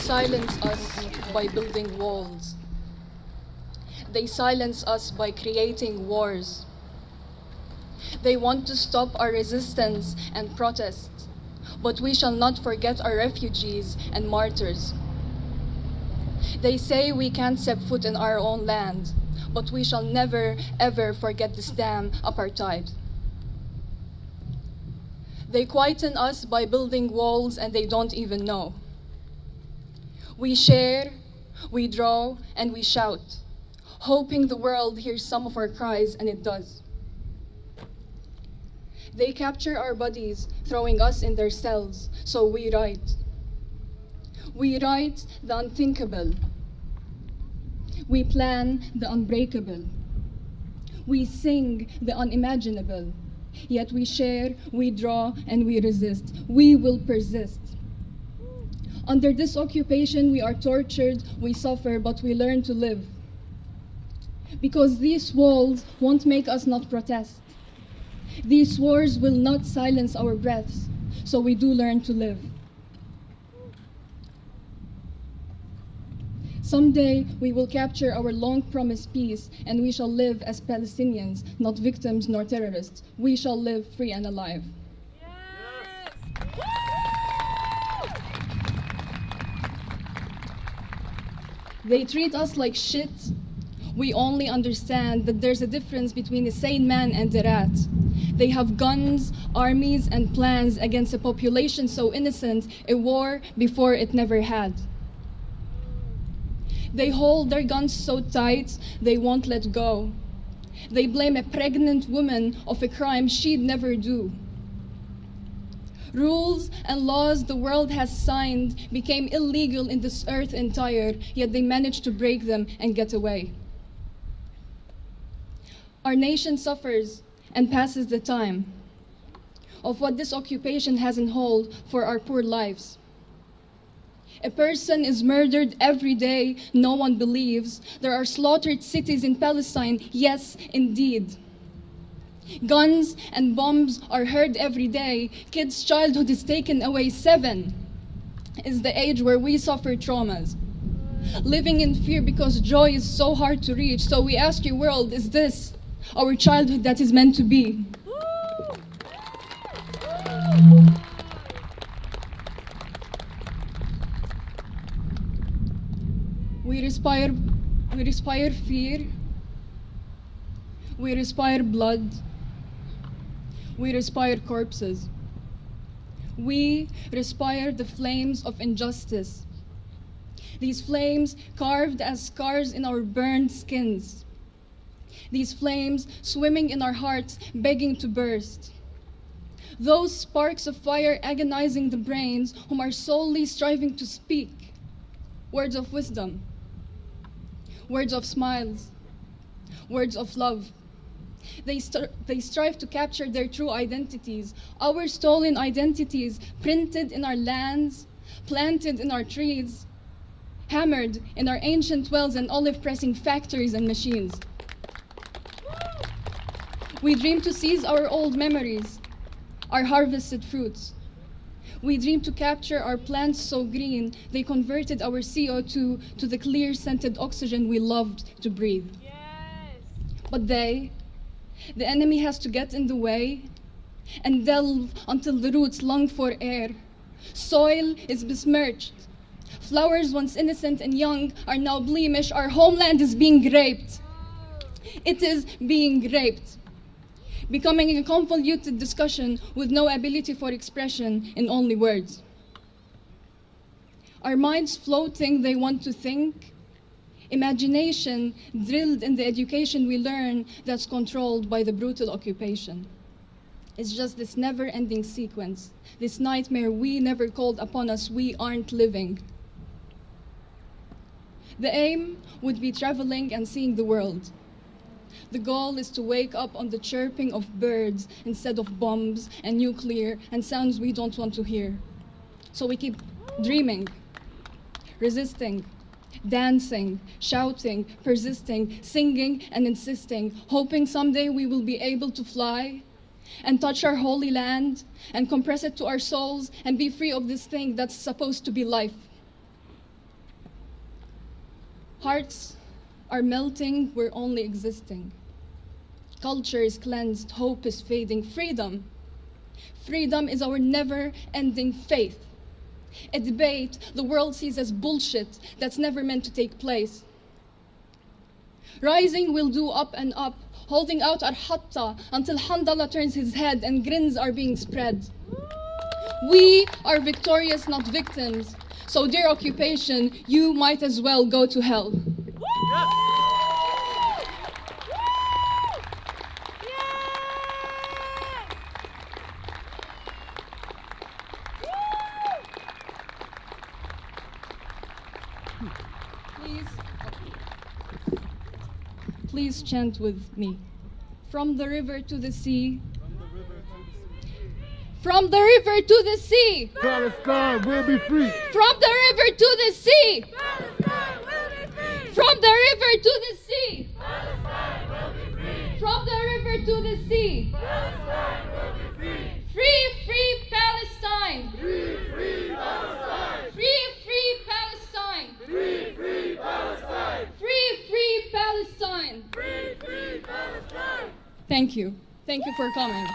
silence us by building walls. They silence us by creating wars. They want to stop our resistance and protest, but we shall not forget our refugees and martyrs. They say we can't set foot in our own land, but we shall never, ever forget this damn apartheid. They quieten us by building walls and they don't even know. We share, we draw, and we shout, hoping the world hears some of our cries, and it does. They capture our bodies, throwing us in their cells, so we write. We write the unthinkable. We plan the unbreakable. We sing the unimaginable. Yet we share, we draw, and we resist. We will persist. Under this occupation, we are tortured, we suffer, but we learn to live. Because these walls won't make us not protest. These wars will not silence our breaths, so we do learn to live. Someday, we will capture our long-promised peace, and we shall live as Palestinians, not victims nor terrorists. We shall live free and alive. They treat us like shit. We only understand that there's a difference between a sane man and a rat. They have guns, armies, and plans against a population so innocent, a war before it never had. They hold their guns so tight, they won't let go. They blame a pregnant woman of a crime she'd never do. Rules and laws the world has signed became illegal in this earth entire, yet they managed to break them and get away. Our nation suffers and passes the time of what this occupation has in hold for our poor lives. A person is murdered every day, no one believes. There are slaughtered cities in Palestine, yes, indeed. Guns and bombs are heard every day. Kids' childhood is taken away. 7 is the age where we suffer traumas. Living in fear because joy is so hard to reach. So we ask you, world, is this our childhood that is meant to be? We respire fear. We respire blood. We respire corpses. We respire the flames of injustice. These flames carved as scars in our burned skins. These flames swimming in our hearts, begging to burst. Those sparks of fire agonizing the brains whom are solely striving to speak words of wisdom, words of smiles, words of love. They strive to capture their true identities, our stolen identities, printed in our lands, planted in our trees, hammered in our ancient wells and olive-pressing factories and machines. We dream to seize our old memories, our harvested fruits. We dream to capture our plants so green, they converted our CO2 to the clear scented oxygen we loved to breathe. Yes. But the enemy has to get in the way and delve until the roots long for air. Soil is besmirched. Flowers once innocent and young are now bleemish. Our homeland is being raped. It is being raped, becoming a convoluted discussion with no ability for expression in only words. Our minds floating, they want to think. Imagination drilled in the education we learn that's controlled by the brutal occupation. It's just this never-ending sequence, this nightmare we never called upon us, we aren't living. The aim would be traveling and seeing the world. The goal is to wake up on the chirping of birds instead of bombs and nuclear and sounds we don't want to hear. So we keep dreaming, resisting, dancing, shouting, persisting, singing and insisting, hoping someday we will be able to fly and touch our holy land and compress it to our souls and be free of this thing that's supposed to be life. Hearts are melting, we're only existing. Culture is cleansed, hope is fading. Freedom. Freedom is our never-ending faith. A debate the world sees as bullshit that's never meant to take place. Rising will do up and up, holding out our hatta until Handallah turns his head and grins are being spread. We are victorious, not victims. So dear occupation, you might as well go to hell. Please chant with me. From the river to the sea. From the river to the sea. Palestine will be free. From the river to the sea. Palestine will be free. From the river to the sea. Palestine will be free. From the river to the sea. Palestine will be free. Free, free Palestine. Free, free Palestine. Free, free Palestine. Free, free Palestine. Free, free Palestine. Free, free Palestine. Thank you. Thank you for coming.